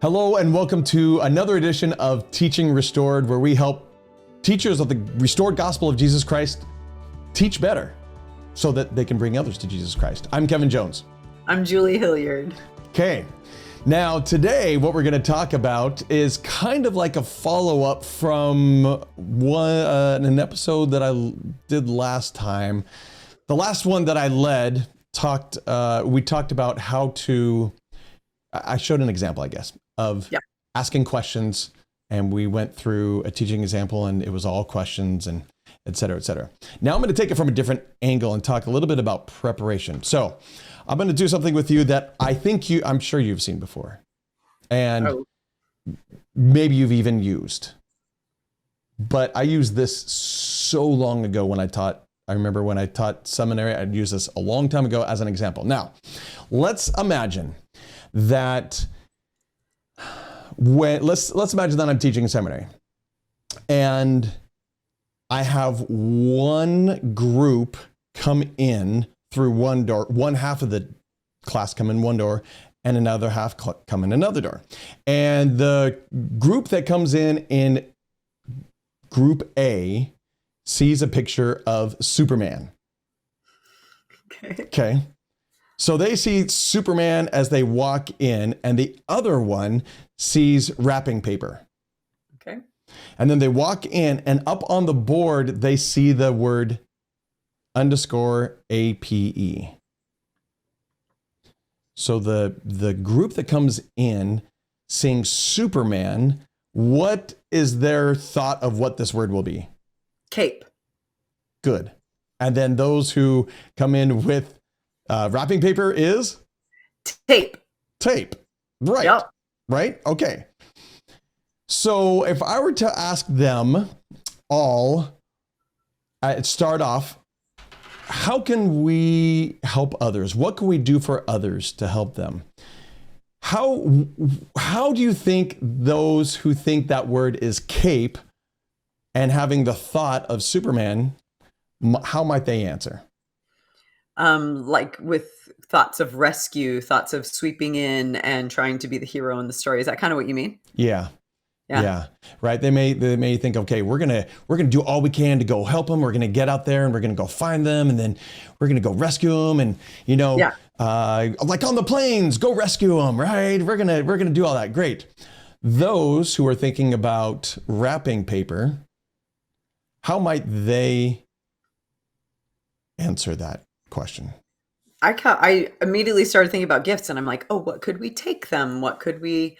Hello and welcome to another edition of Teaching Restored, where we help teachers of the restored gospel of Jesus Christ teach better so that they can bring others to Jesus Christ. I'm Kevin Jones. I'm Julie Hilliard. Okay. Now today what we're going to talk about is kind of like a follow-up from an episode that I did last time. The last one that I led we talked about how to, I showed an example, I guess, of asking questions, and we went through a teaching example and it was all questions and et cetera, et cetera. Now I'm going to take it from a different angle and talk a little bit about preparation. So I'm going to do something with you that I'm sure you've seen before, and maybe you've even used, but I used this so long ago when I remember when I taught seminary, I'd use this a long time ago as an example. Now, let's imagine that let's imagine that I'm teaching seminary and I have one group come in through one door, one half of the class come in one door and another half come in another door. And the group that comes in group A sees a picture of Superman. Okay. So they see Superman as they walk in, and the other one sees wrapping paper. Okay. And then they walk in, and up on the board, they see the word _APE. So the group that comes in seeing Superman, what is their thought of what this word will be? Cape. Good. And then those who come in with wrapping paper is? Tape. Tape. Right. Yep. Right? Okay. So if I were to ask them all, start off, how can we help others? What can we do for others to help them? How do you think those who think that word is cape and having the thought of Superman, how might they answer? Like with thoughts of rescue, thoughts of sweeping in and trying to be the hero in the story. Is that kind of what you mean? Yeah. Right. They may think, okay, we're gonna do all we can to go help them. We're gonna get out there and we're gonna go find them, and then we're gonna go rescue them, and like on the planes, go rescue them. Right. We're gonna do all that. Great. Those who are thinking about wrapping paper, how might they answer that question? I immediately started thinking about gifts, and I'm like, oh, what could we take them? What could we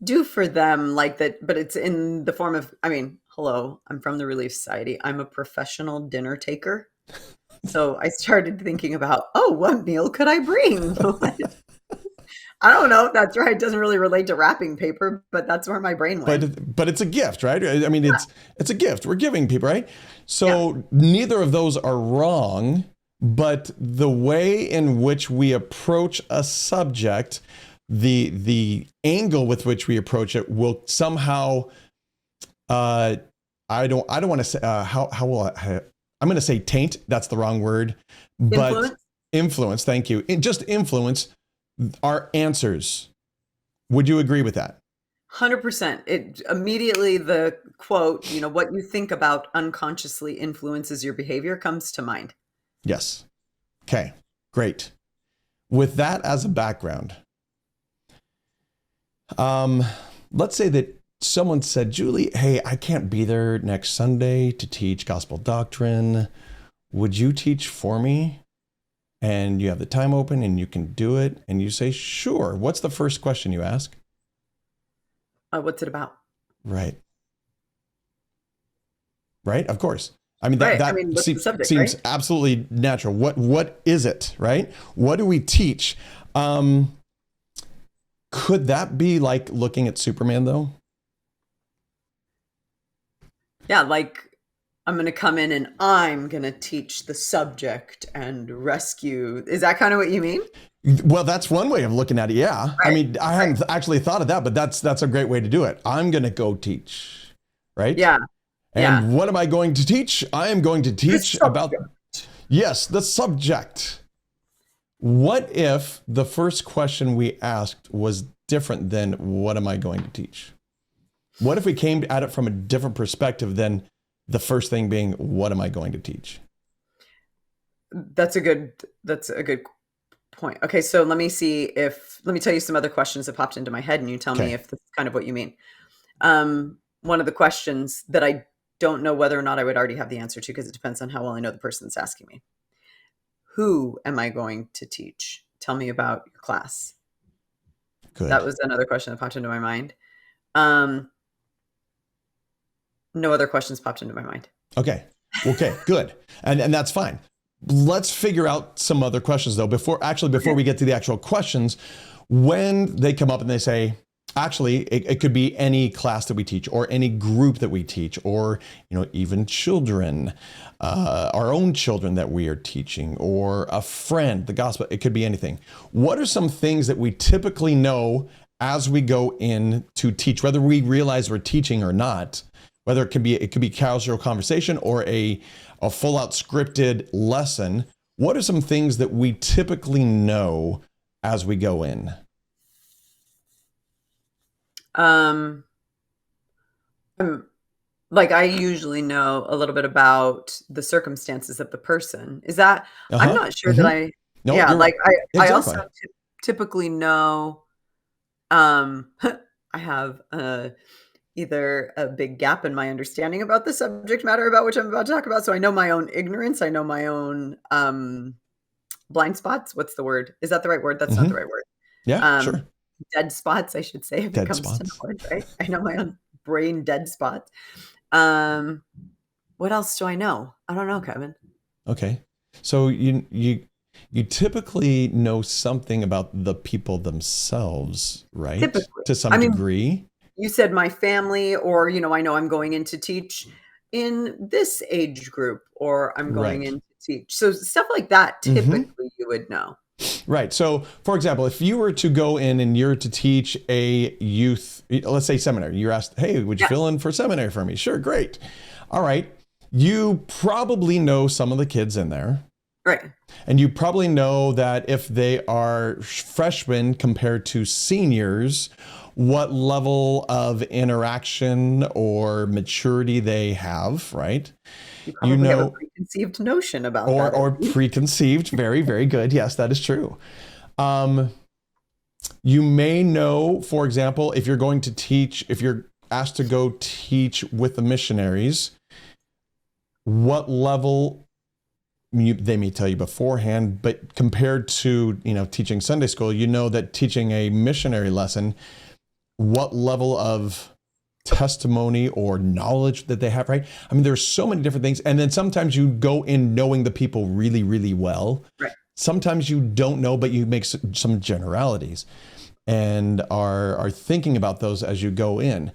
do for them like that? But it's in the form of, hello, I'm from the Relief Society. I'm a professional dinner taker. So I started thinking about, what meal could I bring? I don't know if that's right. It doesn't really relate to wrapping paper, but that's where my brain went. But it's a gift, right? I mean, it's a gift. We're giving people, right? So neither of those are wrong, but the way in which we approach a subject, the angle with which we approach it will somehow, I don't want to say, I'm going to say taint. That's the wrong word, but influence. Thank you. Just influence our answers. Would you agree with that? 100%. It immediately, the quote, what you think about unconsciously influences your behavior comes to mind. Yes. Okay, great. With that as a background, let's say that someone said, Julie, hey, I can't be there next Sunday to teach gospel doctrine. Would you teach for me? And you have the time open and you can do it. And you say, sure. What's the first question you ask? What's it about? Right. Right. Of course. I mean, subject, seems right? absolutely natural. What is it? Right. What do we teach? Could that be like looking at Superman though? Yeah. Like, I'm going to come in and I'm going to teach the subject and rescue. Is that kind of what you mean? Well, that's one way of looking at it. Yeah. Right. I mean, I hadn't actually thought of that, but that's a great way to do it. I'm going to go teach. Right. Yeah. And what am I going to teach? I am going to teach about, the subject. What if the first question we asked was different than what am I going to teach? What if we came at it from a different perspective than the first thing being, what am I going to teach? That's a good point. Okay, so let me tell you some other questions that popped into my head and you tell me Okay. if that's kind of what you mean. One of the questions that I don't know whether or not I would already have the answer to, because it depends on how well I know the person that's asking me. Who am I going to teach? Tell me about your class. Good. That was another question that popped into my mind. No other questions popped into my mind. Okay, good. And that's fine. Let's figure out some other questions though. Before we get to the actual questions, when they come up and they say, actually, it could be any class that we teach or any group that we teach, or, even children, our own children that we are teaching, or a friend, the gospel, it could be anything. What are some things that we typically know as we go in to teach, whether we realize we're teaching or not, whether it could be casual conversation or a full out scripted lesson? What are some things that we typically know as we go in? Like I usually know a little bit about the circumstances of the person. Is that I'm not sure that I No, yeah, you're like I exactly. also typically know I have either a big gap in my understanding about the subject matter about which I'm about to talk about. So I know my own ignorance, I know my own blind spots. What's the word? Is that the right word? That's not the right word. Yeah, sure. Dead spots, I should say, if Dead it comes spots. to knowledge, right? I know my own brain dead spots. What else do I know? I don't know, Kevin. Okay. So you typically know something about the people themselves, right? Typically. To some degree. You said my family, or, I know I'm going in to teach in this age group, or I'm going in to teach. So stuff like that, typically you would know. Right. So, for example, if you were to go in and you're to teach a youth, let's say seminary, you're asked, hey, would you fill in for seminary for me? Sure. Great. All right. You probably know some of the kids in there. Right. And you probably know that if they are freshmen compared to seniors, what level of interaction or maturity they have, right? You probably have a preconceived notion about that. Or preconceived. Very, very good. Yes, that is true. You may know, for example, if you're going to teach, if you're asked to go teach with the missionaries, what level they may tell you beforehand, but compared to, teaching Sunday school, that teaching a missionary lesson, what level of testimony or knowledge that they have, right? I mean, there's so many different things. And then sometimes you go in knowing the people really, really well. Right. Sometimes you don't know, but you make some generalities and are thinking about those as you go in.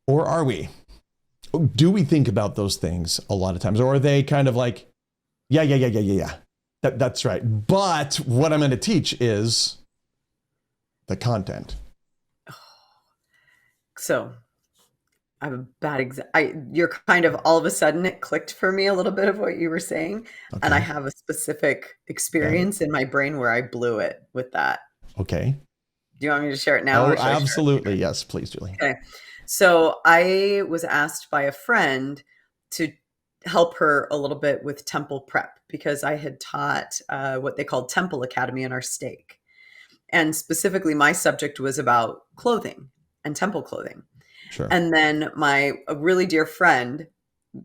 Or are we? Do we think about those things a lot of times? Or are they kind of like, yeah. That's right. But what I'm going to teach is the content. So I have a bad you're kind of all of a sudden it clicked for me a little bit of what you were saying. Okay. And I have a specific experience in my brain where I blew it with that. Okay. Do you want me to share it now? Oh, absolutely. Yes, please, Julie. Okay. So I was asked by a friend to help her a little bit with temple prep because I had taught what they called Temple Academy in our stake. And specifically, my subject was about clothing and temple clothing. Sure. And then a really dear friend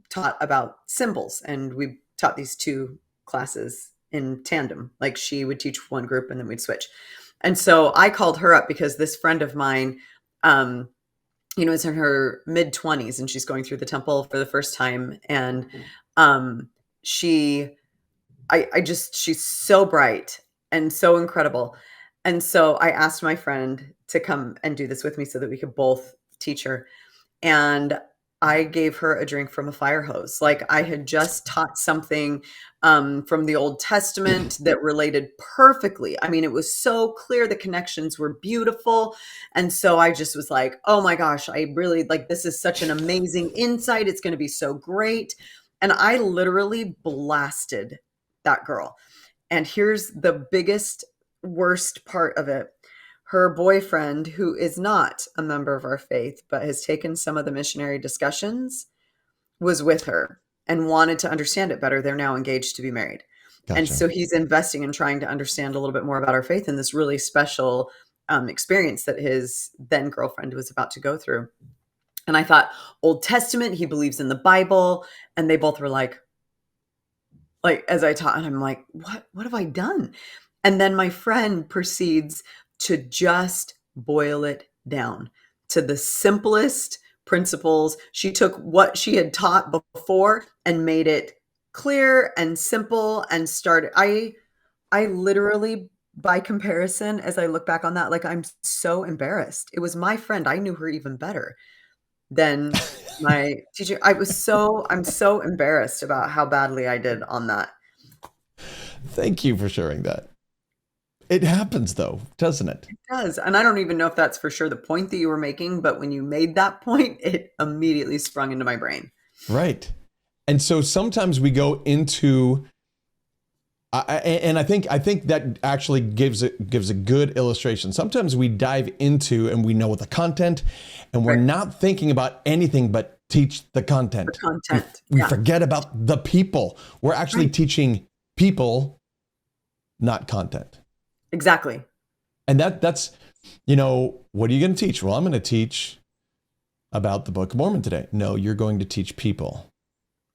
taught about symbols. And we taught these two classes in tandem. Like she would teach one group and then we'd switch. And so I called her up because this friend of mine, is in her mid-20s and she's going through the temple for the first time. And she's so bright and so incredible. And so I asked my friend to come and do this with me so that we could both teach her. And I gave her a drink from a fire hose. Like I had just taught something from the Old Testament that related perfectly. I mean, it was so clear. The connections were beautiful. And so I just was like, oh my gosh, I really this is such an amazing insight. It's going to be so great. And I literally blasted that girl. And here's the worst part of it. her boyfriend, who is not a member of our faith, but has taken some of the missionary discussions, was with her and wanted to understand it better. They're now engaged to be married. And Gotcha. so he's investing in trying to understand a little bit more about our faith in this really special experience that his then girlfriend was about to go through. And I thought, Old Testament, he believes in the Bible. And they both were like as I taught, and I'm like, what have I done? And then my friend proceeds to just boil it down to the simplest principles. She took what she had taught before and made it clear and simple and started. I literally, by comparison, as I look back on that, like I'm so embarrassed. It was my friend. I knew her even better than my teacher. I'm so embarrassed about how badly I did on that. Thank you for sharing that. It happens though, doesn't it? It does. And I don't even know if that's for sure the point that you were making, but when you made that point, it immediately sprung into my brain. Right. And so sometimes we go into, and I think that actually gives a good illustration. Sometimes we dive into and we know what the content, and we're Right. not thinking about anything but teach the content. The content. We Yeah. forget about the people. We're actually Right. teaching people, not content. Exactly. And that's, what are you going to teach? Well, I'm going to teach about the Book of Mormon today. No, you're going to teach people.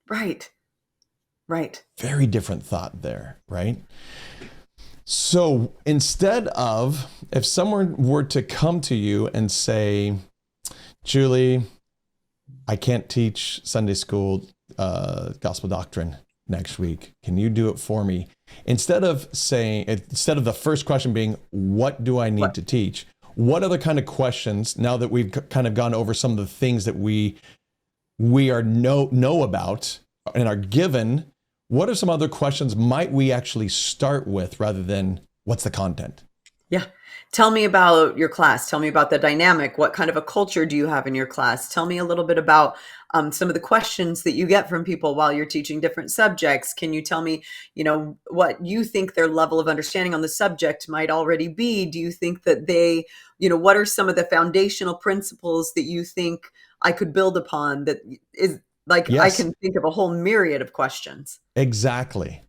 Right. Right. Very different thought there, right? So instead of, if someone were to come to you and say, Julie, I can't teach Sunday school gospel doctrine next week. Can you do it for me? Instead of the first question being, what do I need to teach? What other kind of questions, now that we've kind of gone over some of the things that we know about and are given, what are some other questions might we actually start with rather than what's the content? Yeah. Tell me about your class. Tell me about the dynamic. What kind of a culture do you have in your class? Tell me a little bit about some of the questions that you get from people while you're teaching different subjects. Can you tell me, what you think their level of understanding on the subject might already be? Do you think that they, what are some of the foundational principles that you think I could build upon? That is like, I Yes. can think of a whole myriad of questions. Exactly.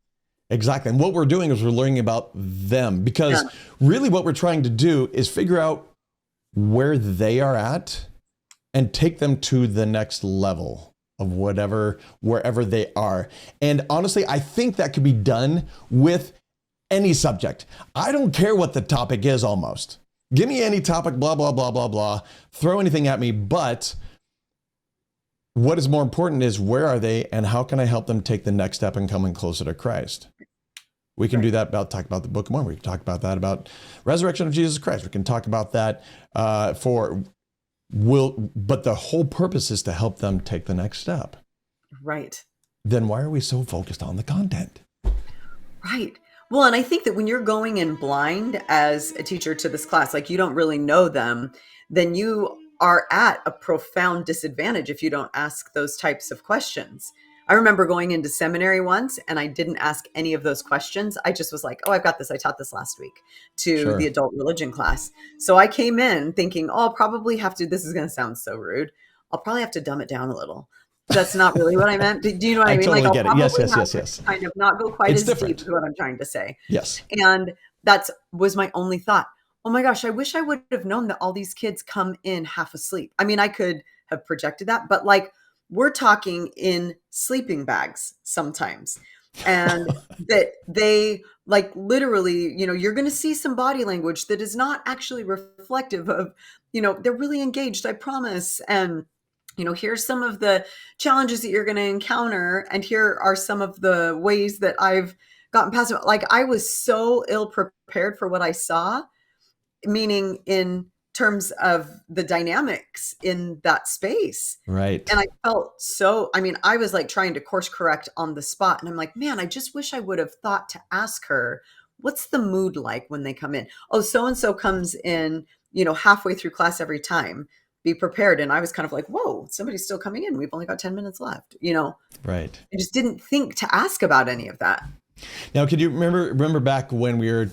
And what we're doing is we're learning about them, because really what we're trying to do is figure out where they are at and take them to the next level of wherever they are. And honestly, I think that could be done with any subject. I don't care what the topic is almost. Give me any topic, blah, blah, blah, blah, blah. Throw anything at me. But what is more important is where are they and how can I help them take the next step and coming closer to Christ? We can do that talk about the Book of Mormon. We can talk about that about resurrection of Jesus Christ. We can talk about that but the whole purpose is to help them take the next step. Right. Then why are we so focused on the content? Right. Well, and I think that when you're going in blind as a teacher to this class, like you don't really know them, then you are at a profound disadvantage if you don't ask those types of questions. I remember going into seminary once and I didn't ask any of those questions. I just was like, oh, I've got this. I taught this last week to the adult religion class. So I came in thinking, oh, I'll probably have to, this is going to sound so rude. I'll probably have to dumb it down a little. That's not really what I meant. Do you know what I mean? Totally Like, get I'll it. Yes, probably yes, have yes. to kind of not go quite It's as different. deep is what I'm trying to say. Yes. And that was my only thought. Oh my gosh, I wish I would have known that all these kids come in half asleep. I mean, I could have projected that, but like we're talking in sleeping bags sometimes. And that they like literally, you're going to see some body language that is not actually reflective of, they're really engaged, I promise. And here's some of the challenges that you're going to encounter. And here are some of the ways that I've gotten past it. Like I was so ill prepared for what I saw, meaning in terms of the dynamics in that space. Right. And I felt I was like trying to course correct on the spot. And I'm like, man, I just wish I would have thought to ask her, what's the mood like when they come in? Oh, so-and-so comes in, halfway through class every time. Be prepared. And I was kind of like, whoa, somebody's still coming in. We've only got 10 minutes left. Right. I just didn't think to ask about any of that. Now, could you remember back when we were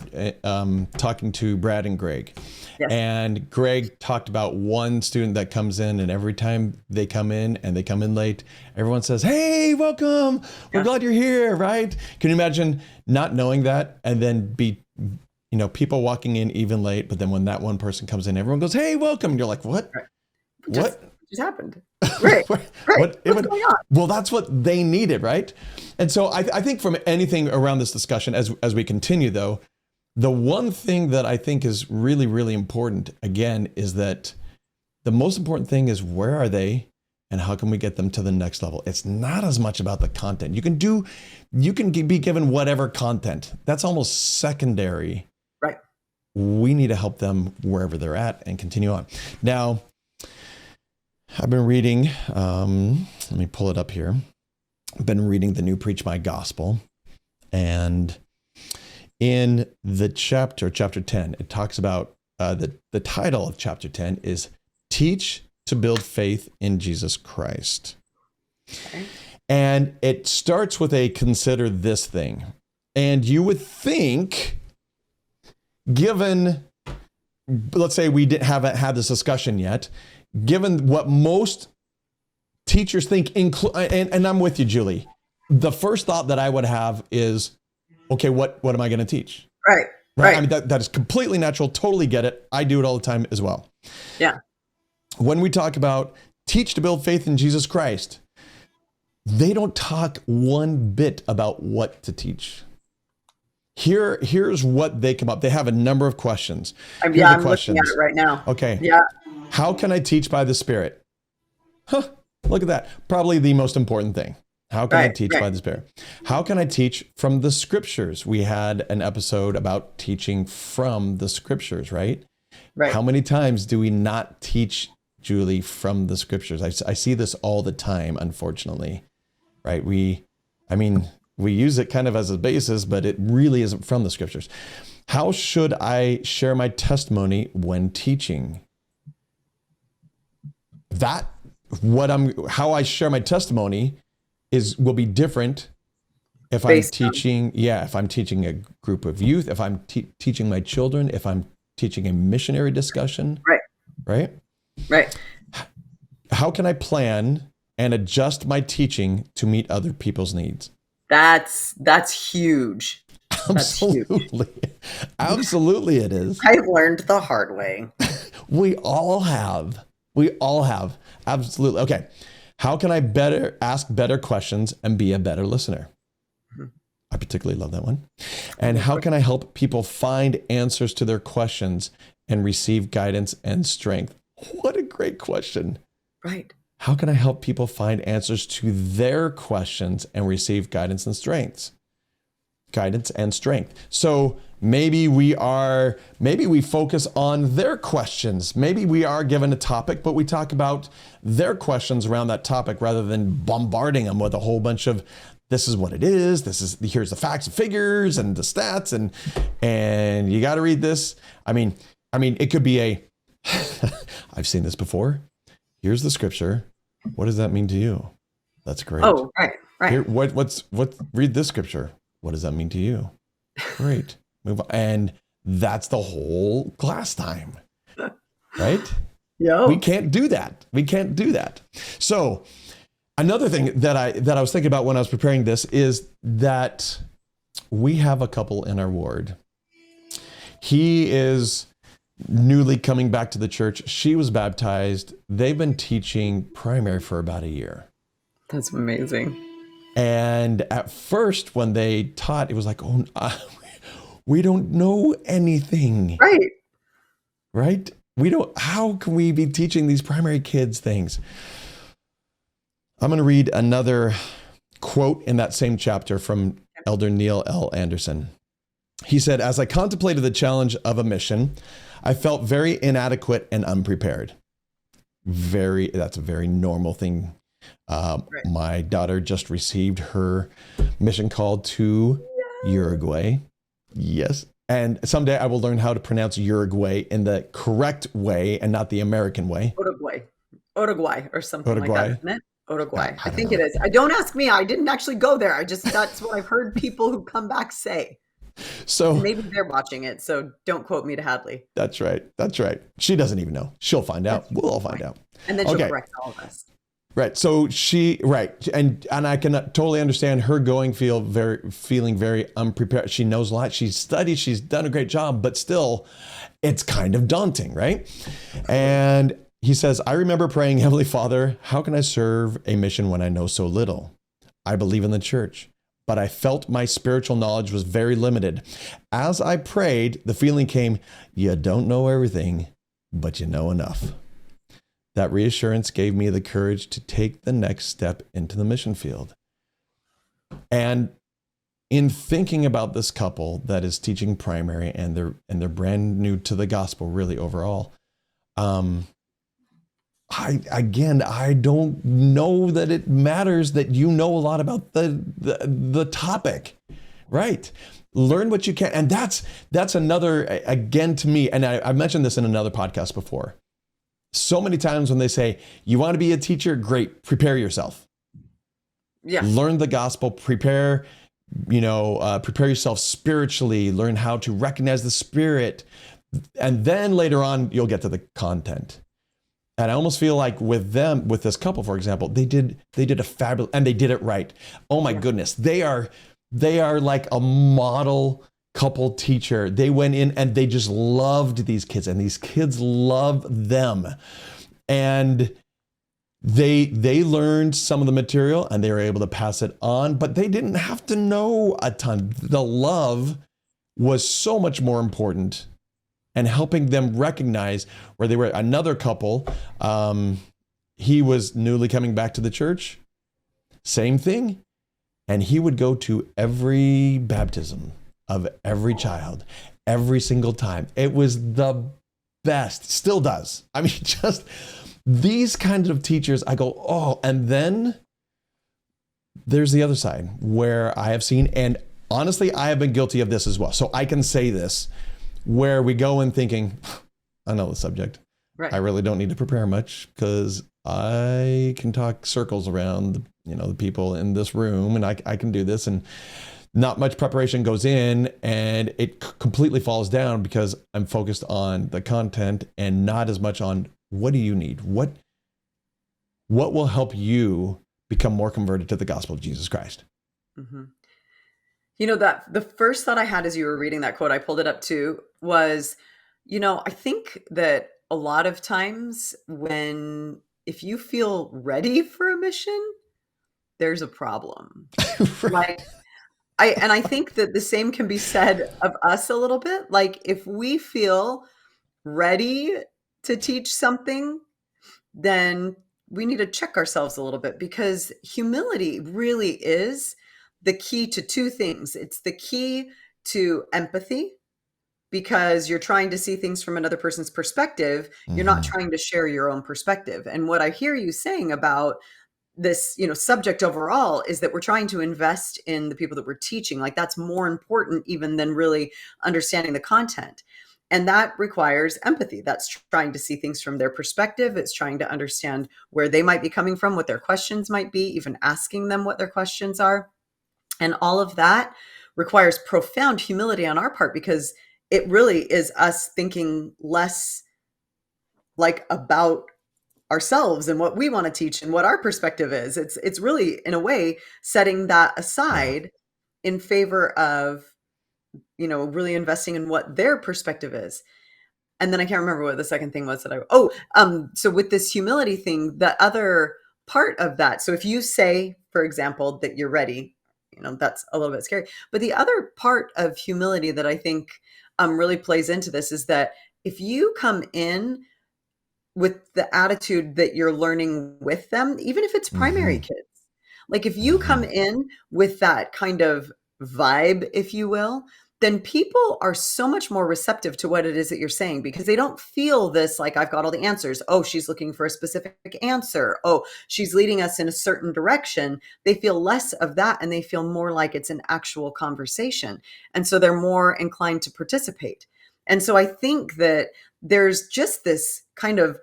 talking to Brad and Greg? Yes. And Greg talked about one student that comes in, and every time they come in and they come in late, everyone says, "Hey, welcome. We're glad you're here," right? Can you imagine not knowing that and then people walking in even late, but then when that one person comes in, everyone goes, "Hey, welcome." And you're like, "What? Right. What just happened?" Right. Right. What's going on? Well, that's what they needed, right? And so I think from anything around this discussion, as we continue, though, the one thing that I think is really, really important, again, is that the most important thing is where are they and how can we get them to the next level? It's not as much about the content. You can be given whatever content. That's almost secondary. Right. We need to help them wherever they're at and continue on. Now, I've been reading, let me pull it up here. I've been reading the New Preach My Gospel, and in the chapter 10, it talks about the title of chapter 10 is Teach to Build Faith in Jesus Christ. Okay. And it starts with a consider this thing. And you would think, given, let's say we haven't had this discussion yet, given what most teachers think, and I'm with you, Julie, the first thought that I would have is, okay, what am I going to teach? Right. I mean, that is completely natural. Totally get it. I do it all the time as well. Yeah. When we talk about teach to build faith in Jesus Christ, they don't talk one bit about what to teach. Here's what they come up. They have a number of questions. I'm looking at it right now. Okay. Yeah. How can I teach by the Spirit? Look at that. Probably the most important thing. How can I teach by the Spirit? How can I teach from the Scriptures? We had an episode about teaching from the Scriptures, right? Right. How many times do we not teach, Julie, from the Scriptures? I see this all the time, unfortunately, right? We use it kind of as a basis, but it really isn't from the Scriptures. How should I share my testimony when teaching? How I share my testimony will be different if I'm teaching. If I'm teaching a group of youth, if I'm teaching my children, if I'm teaching a missionary discussion. Right. How can I plan and adjust my teaching to meet other people's needs? That's huge. Absolutely. Absolutely it is. I've learned the hard way. We all have. Absolutely. Okay. How can I ask better questions and be a better listener? I particularly love that one. And how can I help people find answers to their questions and receive guidance and strength? What a great question. Right. How can I help people find answers to their questions and receive guidance and strength? So maybe we focus on their questions. Maybe we are given a topic, but we talk about their questions around that topic rather than bombarding them with a whole bunch of, this is what it is. Here's the facts and figures and the stats and you got to read this. I mean, it could be I've seen this before. Here's the scripture. What does that mean to you? That's great. Oh, right. Here, read this scripture. What does that mean to you? Great. Move on. And that's the whole class time, right? Yeah. We can't do that. So another thing that I was thinking about when I was preparing this is that we have a couple in our ward. He is newly coming back to the church. She was baptized. They've been teaching primary for about a year. That's amazing. And at first, when they taught, it was like, we don't know anything. Right? How can we be teaching these primary kids things? I'm going to read another quote in that same chapter from Elder Neil L. Anderson. He said, as I contemplated the challenge of a mission, I felt very inadequate and unprepared. That's a very normal thing. My daughter just received her mission call to Uruguay. Yes. And someday I will learn how to pronounce Uruguay in the correct way and not the American way. Uruguay or something like that, isn't it? Uruguay. I I don't think it know. is. I don't ask me. I didn't actually go there. That's what I've heard people who come back say. And So maybe they're watching it, so don't quote me to Hadley. that's right. That's right. She doesn't even know. She'll find out. That's We'll all find fine. out. And then she'll Okay. correct all of us. Right. So and I can totally understand her feeling very unprepared. She knows a lot. She's studied. She's done a great job, but still, it's kind of daunting, right? And he says, I remember praying, Heavenly Father, how can I serve a mission when I know so little? I believe in the church, but I felt my spiritual knowledge was very limited. As I prayed, the feeling came, you don't know everything, but you know enough. That reassurance gave me the courage to take the next step into the mission field. And in thinking about this couple that is teaching primary and they're brand new to the gospel, really overall, I don't know that it matters that you know a lot about the topic, right? Learn what you can, and that's another, again, to me, and I mentioned this in another podcast before. So many times when they say, you want to be a teacher, great, prepare yourself. Yeah. Learn the gospel, prepare yourself spiritually, learn how to recognize the Spirit, and then later on, you'll get to the content. And I almost feel like with this couple, for example, they did a fabulous, and they did it right. Oh my goodness. They are like a model couple teacher. They went in and they just loved these kids, and these kids love them. And they learned some of the material and they were able to pass it on, but they didn't have to know a ton. The love was so much more important, and helping them recognize where they were. Another couple, he was newly coming back to the church, same thing. And he would go to every baptism of every child, every single time. It was the best, still does. I mean, just these kinds of teachers, I go, oh, and then there's the other side where I have seen, and honestly, I have been guilty of this as well. So I can say this, where we go in thinking, I know the subject. Right. I really don't need to prepare much because I can talk circles around, the people in this room, and I can do this, and not much preparation goes in, and it completely falls down because I'm focused on the content and not as much on what do you need? What will help you become more converted to the gospel of Jesus Christ? Mm-hmm. That the first thought I had as you were reading that quote, I pulled it up too, was, I think that a lot of times if you feel ready for a mission, there's a problem. Right. I think that the same can be said of us a little bit. Like, if we feel ready to teach something, then we need to check ourselves a little bit, because humility really is the key to two things. It's the key to empathy, because you're trying to see things from another person's perspective. You're not trying to share your own perspective. And what I hear you saying about this, subject overall, is that we're trying to invest in the people that we're teaching. Like, that's more important even than really understanding the content. And that requires empathy. That's trying to see things from their perspective. It's trying to understand where they might be coming from, what their questions might be, even asking them what their questions are. And all of that requires profound humility on our part, because it really is us thinking less like about ourselves and what we want to teach and what our perspective is. It's really, in a way, setting that aside in favor of, really investing in what their perspective is. And then I can't remember what the second thing was so with this humility thing, the other part of that. So if you say, for example, that you're ready, that's a little bit scary. But the other part of humility that I think really plays into this is that if you come in with the attitude that you're learning with them, even if it's primary kids, like if you come in with that kind of vibe, if you will, then people are so much more receptive to what it is that you're saying, because they don't feel this like, I've got all the answers. Oh, she's looking for a specific answer. Oh, she's leading us in a certain direction. They feel less of that, and they feel more like it's an actual conversation. And so they're more inclined to participate. And so I think that there's just this kind of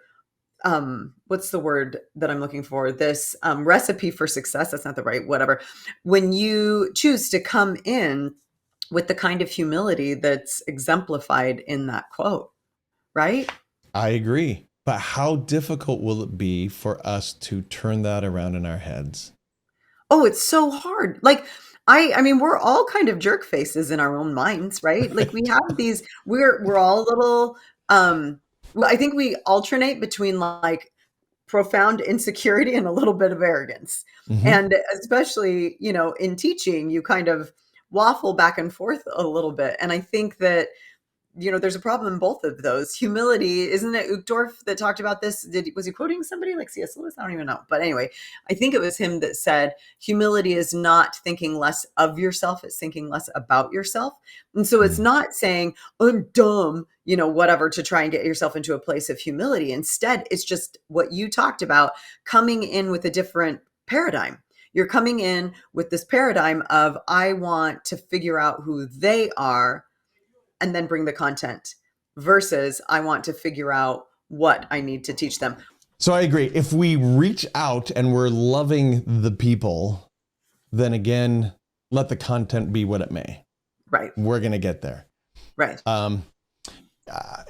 what's the word that I'm looking for? This recipe for success. That's not the right, whatever. When you choose to come in with the kind of humility that's exemplified in that quote, right? I agree. But how difficult will it be for us to turn that around in our heads? Oh, it's so hard. Like I mean, we're all kind of jerk faces in our own minds, right? Like we have these, we're all a little, well, I think we alternate between like profound insecurity and a little bit of arrogance. Hmm. And especially, in teaching, you kind of waffle back and forth a little bit. And I think that there's a problem in both of those. Humility, isn't it Uchtdorf that talked about this? Was he quoting somebody like C.S. Lewis? I don't even know. But anyway, I think it was him that said humility is not thinking less of yourself, it's thinking less about yourself. And so it's not saying, I'm dumb, whatever, to try and get yourself into a place of humility. Instead, it's just what you talked about, coming in with a different paradigm. You're coming in with this paradigm of, I want to figure out who they are and then bring the content versus I want to figure out what I need to teach them. So I agree. If we reach out and we're loving the people, then again, let the content be what it may. Right. We're going to get there. Right.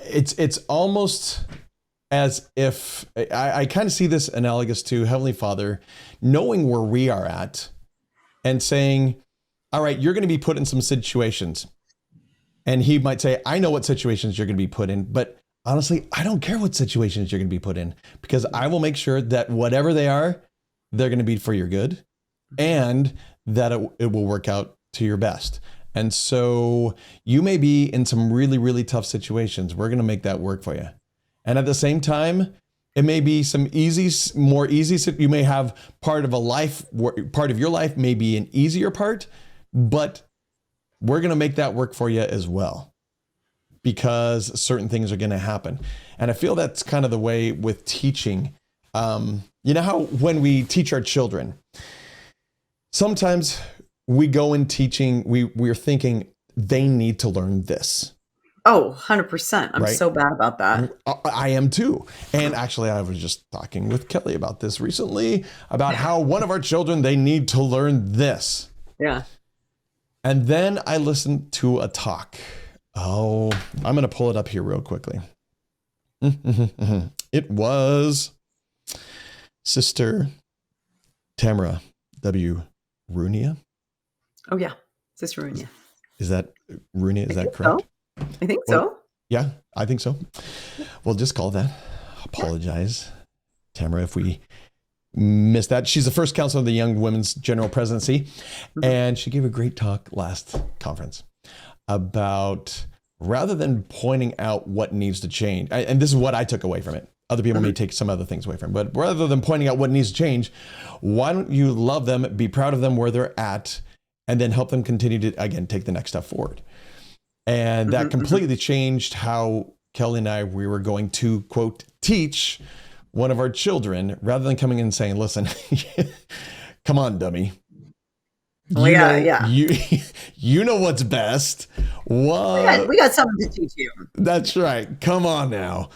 It's almost as if I kind of see this analogous to Heavenly Father knowing where we are at and saying, all right, you're going to be put in some situations. And he might say, I know what situations you're going to be put in, but honestly, I don't care what situations you're going to be put in, because I will make sure that whatever they are, they're going to be for your good and that it will work out to your best. And so you may be in some really, really tough situations. We're going to make that work for you. And at the same time, it may be some more easy. You may have part of your life may be an easier part, but we're going to make that work for you as well, because certain things are going to happen. And I feel that's kind of the way with teaching. You know how when we teach our children, sometimes we go in teaching, we're thinking they need to learn this. Oh, 100%. I'm right? so bad about that. I am too. And actually, I was just talking with Kelly about this recently, about how one of our children, they need to learn this. Yeah. And then I listened to a talk. Oh, I'm going to pull it up here real quickly. It was Sister Tamara W. Runia. Oh, yeah. Sister Runia. Is that Runia? Is that correct? So. I think so. Yeah, I think so. We'll just call that. Apologize, Tamara, if we missed that. She's the first counselor of the Young Women's General Presidency. And she gave a great talk last conference about, rather than pointing out what needs to change, and this is what I took away from it. Other people may take some other things away from it, but rather than pointing out what needs to change, why don't you love them, be proud of them where they're at, and then help them continue to, again, take the next step forward. And that completely changed how Kelly and I, we were going to, quote, teach one of our children, rather than coming in and saying, listen, come on, dummy. You know what's best. What? We got something to teach you. That's right. Come on now.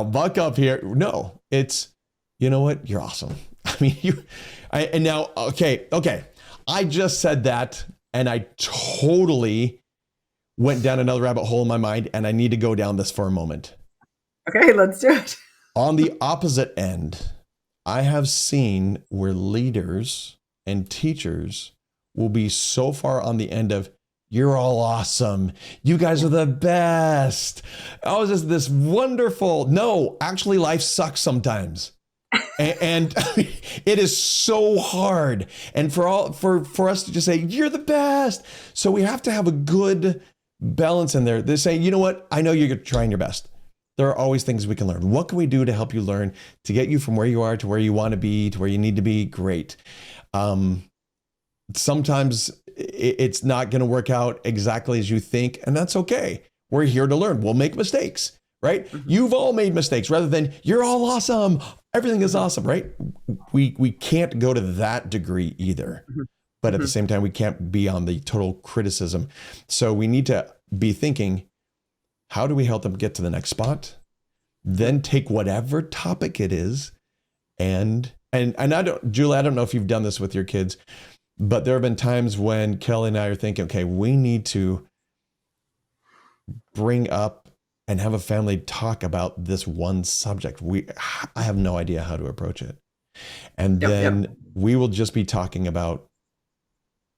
Buck up here. No, it's, you know what? You're awesome. I mean, okay. I just said that and I totally went down another rabbit hole in my mind, and I need to go down this for a moment. Okay, let's do it. On the opposite end, I have seen where leaders and teachers will be so far on the end of, you're all awesome. You guys are the best. Oh, just this wonderful. No, actually, life sucks sometimes. And it is so hard. And for us to just say, you're the best. So we have to have a good balance in there. They say, you know what? I know you're trying your best. There are always things we can learn. What can we do to help you learn, to get you from where you are to where you want to be, to where you need to be? Great. Sometimes it's not going to work out exactly as you think, and that's okay. We're here to learn. We'll make mistakes, right? You've all made mistakes, rather than you're all awesome. Everything is awesome, right? We can't go to that degree either. But at the same time, we can't be on the total criticism. So we need to be thinking, how do we help them get to the next spot? then take whatever topic it is and I don't, Julie, I don't know if you've done this with your kids, but there have been times when Kelly and I are thinking, okay, we need to bring up and have a family talk about this one subject. I have no idea how to approach it. And then we will just be talking about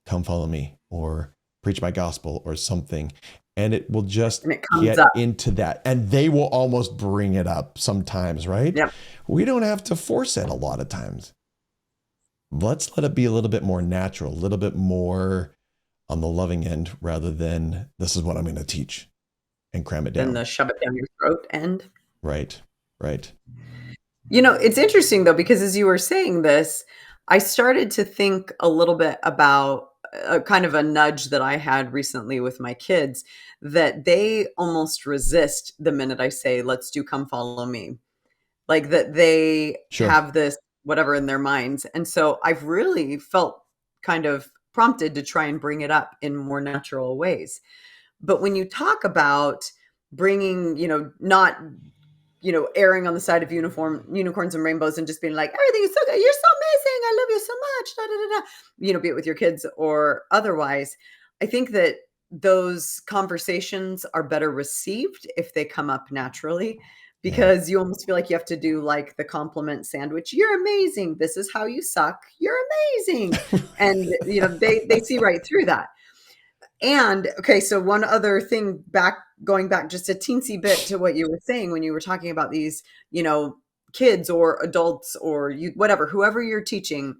come follow me or preach my gospel or something. And it will just get into that. And they will almost bring it up sometimes, right? Yep. We don't have to force it a lot of times. Let's let it be a little bit more natural, a little bit more on the loving end rather than this is what I'm going to teach and cram it down. And the shove it down your throat end. Right. It's interesting though, because as you were saying this, I started to think a little bit about a kind of a nudge that I had recently with my kids, that they almost resist the minute I say, let's do come follow me. Like that they have this whatever in their minds. And so I've really felt kind of prompted to try and bring it up in more natural ways. But when you talk about bringing, not, erring on the side of unicorns and rainbows and just being like, everything is so good. You're so amazing. I love you so much. Da, da, da, da. Be it with your kids or otherwise. I think that those conversations are better received if they come up naturally, because you almost feel like you have to do like the compliment sandwich. You're amazing. This is how you suck. You're amazing. And, they see right through that. And okay, so one other thing going back just a teensy bit to what you were saying when you were talking about these, kids or adults or whatever, whoever you're teaching,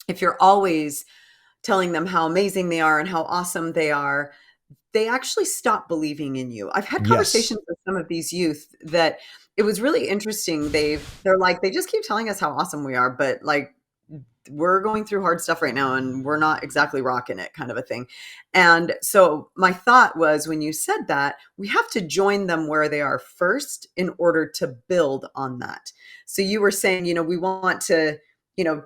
if you're always telling them how amazing they are and how awesome they are, they actually stop believing in you. I've had conversations with some of these youth that it was really interesting. They're like, they just keep telling us how awesome we are, but like, we're going through hard stuff right now and we're not exactly rocking it, kind of a thing. And so my thought was, when you said that, we have to join them where they are first in order to build on that. So you were saying, we want to,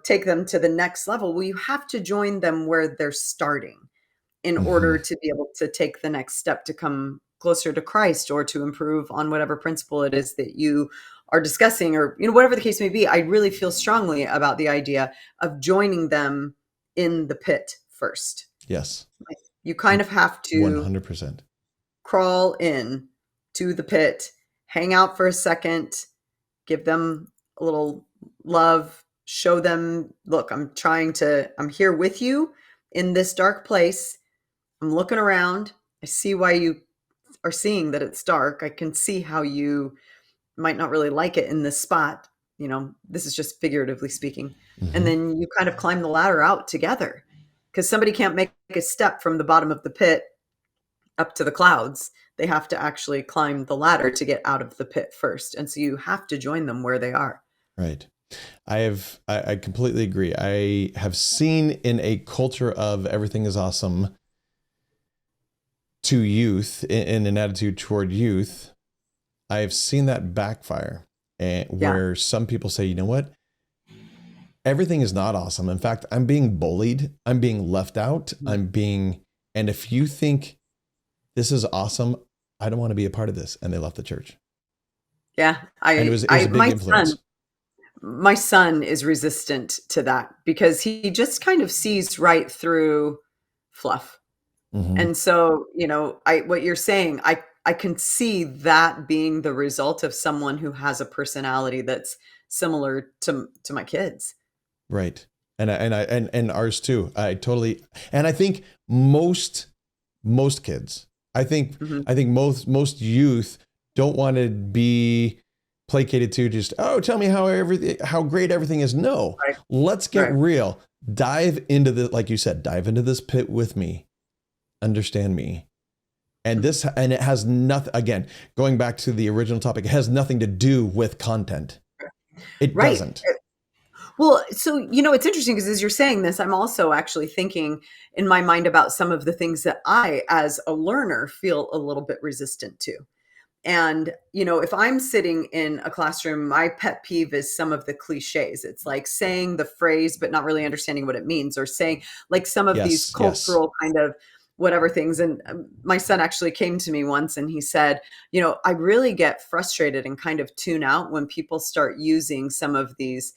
take them to the next level. Well, you have to join them where they're starting in order to be able to take the next step to come closer to Christ or to improve on whatever principle it is that you are discussing, or whatever the case may be. I really feel strongly about the idea of joining them in the pit first. Yes. Like, you kind of have to 100% crawl in to the pit, hang out for a second, give them a little love, show them, look, I'm here with you in this dark place. I'm looking around. I see why you are seeing that it's dark. I can see how you might not really like it in this spot. This is just figuratively speaking. And then you kind of climb the ladder out together, because somebody can't make a step from the bottom of the pit up to the clouds. They have to actually climb the ladder to get out of the pit first. And so you have to join them where they are. Right. I completely agree. I have seen in a culture of everything is awesome to youth, in an attitude toward youth, I've seen that backfire, where some people say, you know what? Everything is not awesome. In fact, I'm being bullied. I'm being left out. And if you think this is awesome, I don't want to be a part of this. And they left the church. Yeah. And it was a big influence. My son is resistant to that because he just kind of sees right through fluff. And so, what you're saying, I can see that being the result of someone who has a personality that's similar to my kids. Right. And ours too. I think most kids, I think most youth don't want to be placated to just, tell me how great everything is. No, let's get real. Dive into like you said, dive into this pit with me. Understand me. And it has nothing, again, going back to the original topic, it has nothing to do with content. It doesn't. Well, so, it's interesting because as you're saying this, I'm also actually thinking in my mind about some of the things that I, as a learner, feel a little bit resistant to. And, if I'm sitting in a classroom, my pet peeve is some of the cliches. It's like saying the phrase, but not really understanding what it means, or saying like some of these cultural kind of whatever things. And my son actually came to me once and he said, I really get frustrated and kind of tune out when people start using some of these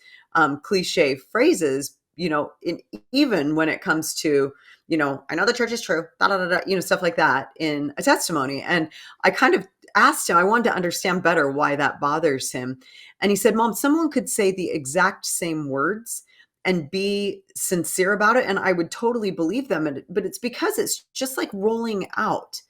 cliche phrases, even when it comes to, I know the church is true, da, da, da, da, stuff like that in a testimony. And I kind of asked him, I wanted to understand better why that bothers him. And he said, Mom, someone could say the exact same words and be sincere about it, and I would totally believe them. But it's because it's just like rolling out.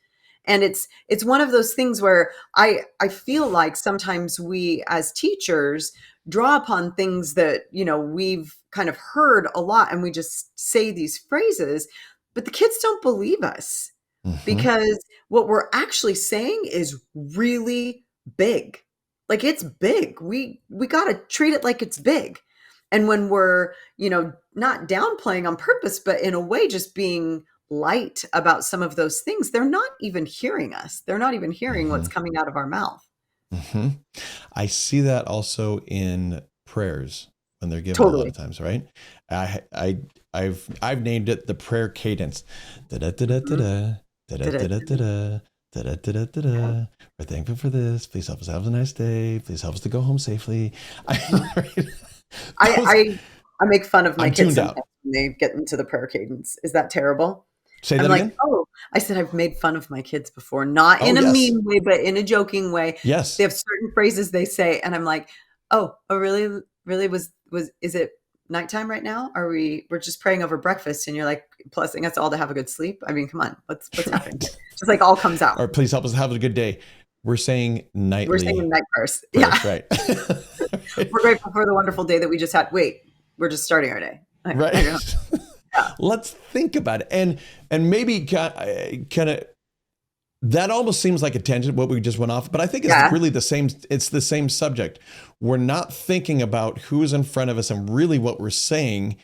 And it's one of those things where I feel like sometimes we as teachers draw upon things that, we've kind of heard a lot, and we just say these phrases, but the kids don't believe us Mm-hmm. because what we're actually saying is really big. Like, it's big. We got to treat it like it's big. And when we're, not downplaying on purpose, but in a way just being light about some of those things, they're not even hearing us. They're not even hearing Mm-hmm. what's coming out of our mouth. Mm-hmm. I see that also in prayers when they're given a lot Totally. of times, right? I, I, I've named it the prayer cadence. Da da da da Mhm. da da da da da da da da da da Yeah. da. We're thankful for this. Please help us have a nice day. Please help us to go home safely. Mhm. I Those, I I make fun of my I'm kids tuned sometimes out. when they get into the prayer cadence. Is that terrible? Say I'm that like, again. "Oh," I said, "I've made fun of my kids before, not Oh in a yes, mean way, but in a joking way." They yes. have certain phrases they say, and I'm like, "Oh, really? Really? Is it nighttime right now? We're just praying over breakfast, and you're like blessing us all to have a good sleep? I mean, come on, what's happening here?" Right. Just like all comes out. Or please help us have a good day. We're saying We're saying nightly night verse. Yeah. prayers, right? We're grateful for the wonderful day that we just had. Wait, we're just starting our day. Like, I don't know. Right. Yeah. Let's think about it, and maybe kind of that almost seems like a tangent what we just went off, but I think it's Yeah. really the same. It's the same subject. We're not thinking about who's in front of us and really what we're saying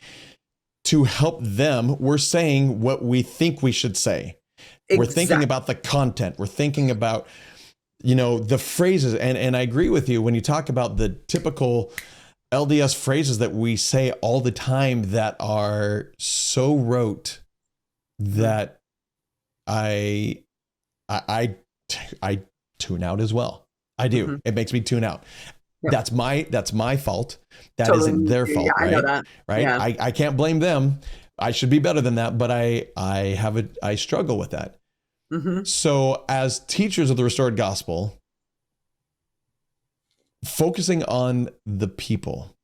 to help them. We're saying what we think we should say. We're thinking Exactly. about the content. We're thinking about the phrases, and I agree with you when you talk about the typical LDS phrases that we say all the time that are so rote Mhm. that I I I tune out as well. I do. Mhm. It makes me tune out. Yep. That's my fault. That Totally isn't me their too. Yeah, fault, I know right? that. Right? Yeah. I can't blame them. I should be better than that, but I struggle with that. Mhm. So as teachers of the restored gospel, focusing on the people,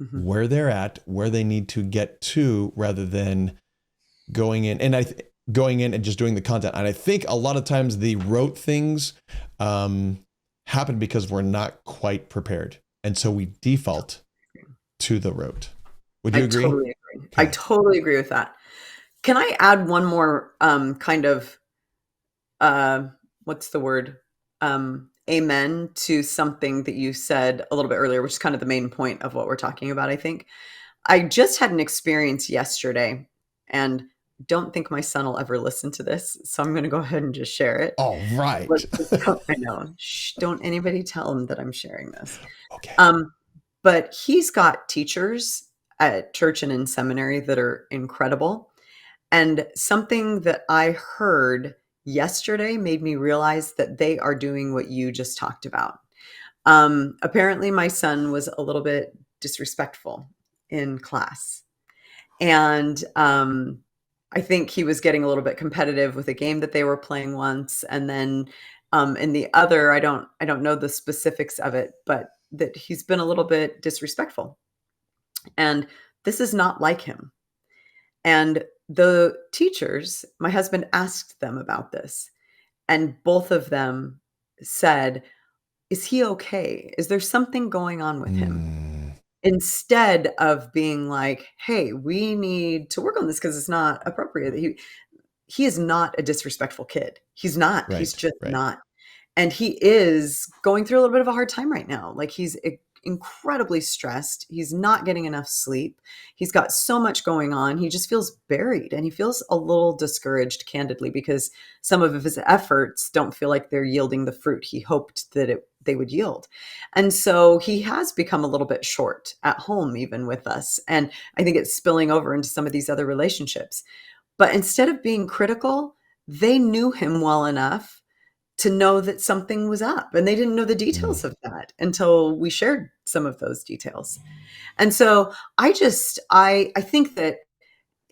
Mhm. where they're at, where they need to get to, rather than going in and just doing the content. And I think a lot of times the rote things happen because we're not quite prepared, and so we default to the rote. Would I you agree? totally agree. I Okay. totally agree with that. Can I add one more, kind of, uh, what's the word? Amen to something that you said a little bit earlier, which is kind of the main point of what we're talking about, I think. I just had an experience yesterday, and don't think my son will ever listen to this, so I'm gonna go ahead and just share it. All right. Let's just co I know. Shh, don't anybody tell him that I'm sharing this. Okay. Um, but he's got teachers at church and in seminary that are incredible, and something that I heard yesterday made me realize that they are doing what you just talked about. Apparently my son was a little bit disrespectful in class, and, I think he was getting a little bit competitive with a game that they were playing once, and then, in the other, I don't know the specifics of it, but that he's been a little bit disrespectful, and this is not like him. And the teachers, my husband asked them about this, and both of them said, "Is he okay? Is there something going on with him?" Mm, Instead of being like, "Hey, we need to work on this because it's not appropriate." He is not a disrespectful kid. He's not. He's right. just Right. not. And he is going through a little bit of a hard time right now. Like, he's incredibly stressed. He's not getting enough sleep. He's got so much going on. He just feels buried, and he feels a little discouraged, candidly, because some of his efforts don't feel like they're yielding the fruit he hoped that they would yield. And so he has become a little bit short at home, even with us. And I think it's spilling over into some of these other relationships. But instead of being critical, they knew him well enough to know that something was up, and they didn't know the details of that until we shared some of those details. And so I think that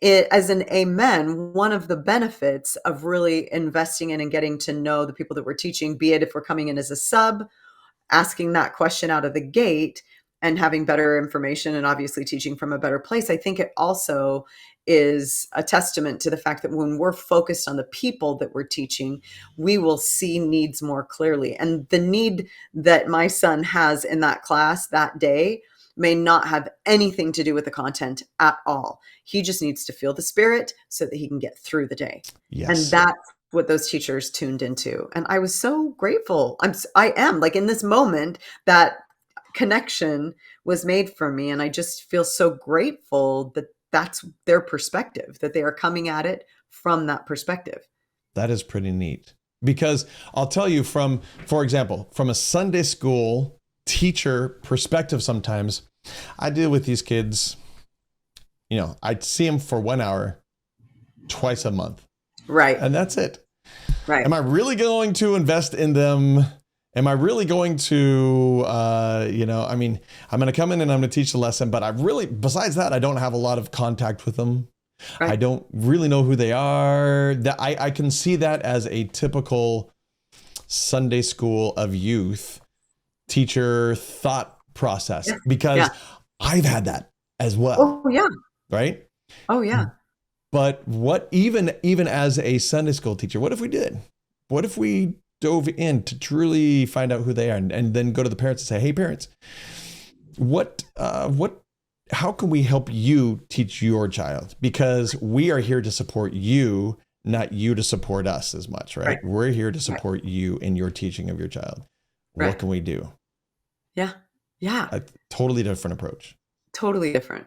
as an amen, one of the benefits of really investing in and getting to know the people that we're teaching, be it if we're coming in as a sub, asking that question out of the gate and having better information and obviously teaching from a better place, I think it also is a testament to the fact that when we're focused on the people that we're teaching, we will see needs more clearly. And the need that my son has in that class that day may not have anything to do with the content at all. He just needs to feel the spirit so that he can get through the day. Yes. And that's what those teachers tuned into. And I was so grateful. I am like in this moment, that connection was made for me. And I just feel so grateful that that's their perspective, that they are coming at it from that perspective. That is pretty neat. Because I'll tell you for example, from a Sunday school teacher perspective, sometimes I deal with these kids, I'd see them for 1 hour twice a month. Right. And that's it. Right. Am I really going to invest in them? Am I really going to, I'm going to come in and I'm going to teach the lesson, but besides that, I don't have a lot of contact with them. Right. I don't really know who they are. That I can see that as a typical Sunday school of youth teacher thought process, because I've had that as well. Oh, yeah. Right? Oh, yeah. But what even as a Sunday school teacher, what if we did? What if we dove in to truly find out who they are and then go to the parents and say, hey, parents, how can we help you teach your child? Because we are here to support you, not you to support us as much, right? We're here to support you in your teaching of your child. What can we do? Yeah. Yeah. A totally different approach. Totally different.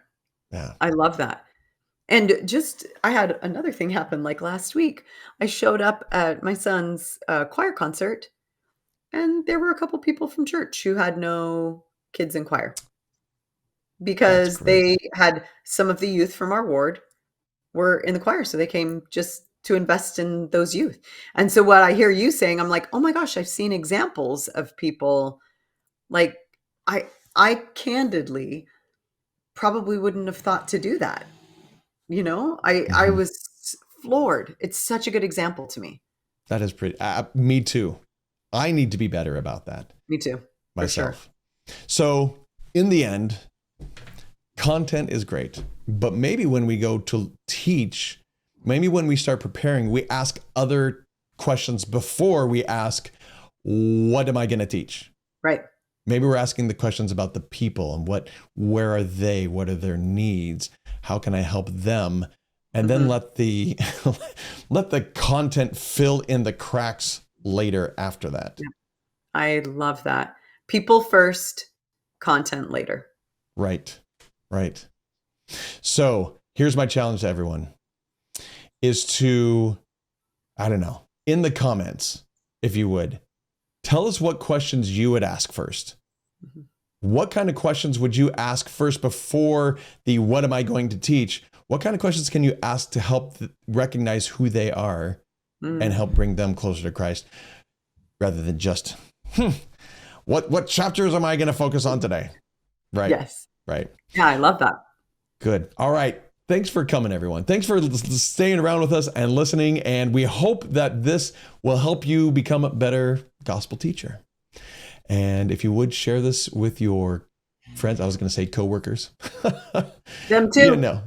Yeah. I love that. And I had another thing happen like last week. I showed up at my son's choir concert, and there were a couple people from church who had no kids in choir because they had some of the youth from our ward were in the choir. So they came just to invest in those youth. And so what I hear you saying, I'm like, oh my gosh, I've seen examples of people like I candidly probably wouldn't have thought to do that. I was floored. It's such a good example to me. That is pretty, me too. I need to be better about that. Me too. Myself. For sure. So in the end, content is great, but maybe when we go to teach, maybe when we start preparing, we ask other questions before we ask, what am I going to teach? Right. Maybe we're asking the questions about the people and where are they? What are their needs? How can I help them? And then let the content fill in the cracks later after that. Yeah. I love that. People first, content later. Right. So here's my challenge to everyone is to, in the comments, if you would, tell us what questions you would ask first. Mm-hmm. What kind of questions would you ask first before the what am I going to teach? What kind of questions can you ask to help recognize who they are and help bring them closer to Christ rather than just, what chapters am I going to focus on today? Right. Yes. Right. Yeah, I love that. Good. All right. Thanks for coming, everyone. Thanks for staying around with us and listening. And we hope that this will help you become a better gospel teacher. And if you would share this with your friends, I was going to say coworkers. Them too.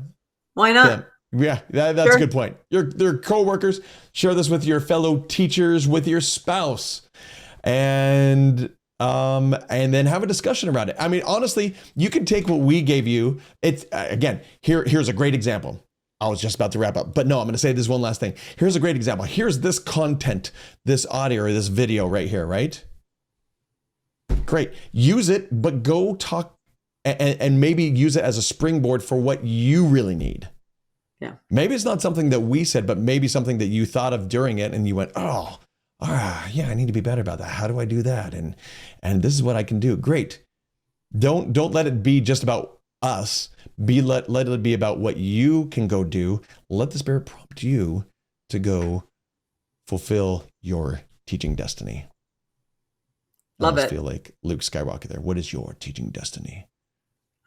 Why not? Them. Yeah, that's a good point. Your coworkers, share this with your fellow teachers, with your spouse, and then have a discussion around it. I mean, honestly, you can take what we gave you. It's again, here's a great example. I was just about to wrap up, but no, I'm going to say this one last thing. Here's a great example. Here's this content, this audio or this video right here, right? Great. Use it, but go talk and maybe use it as a springboard for what you really need. Yeah. Maybe it's not something that we said, but maybe something that you thought of during it and you went, yeah, I need to be better about that. How do I do that? And this is what I can do. Great. Don't let it be just about us. Let it be about what you can go do. Let the Spirit prompt you to go fulfill your teaching destiny. I Love almost it. feel like Luke Skywalker there. What is your teaching destiny?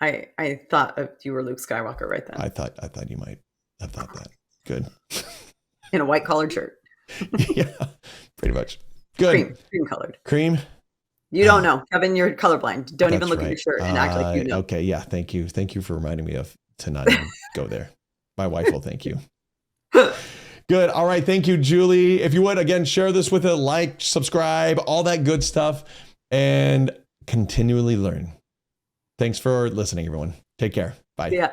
I thought you were Luke Skywalker right then. I thought you might have thought that. Good. In a white collared shirt. Yeah, pretty much. Good. Cream colored. Cream? You don't know. Kevin, you're colorblind. Don't even look at your shirt and act like you know. Okay, yeah, thank you. Thank you for reminding me to not even go there. My wife will thank you. Good. All right. Thank you, Julie. If you would, again, share this with a like, subscribe, all that good stuff, and continually learn. Thanks for listening, everyone. Take care. Bye. Yeah.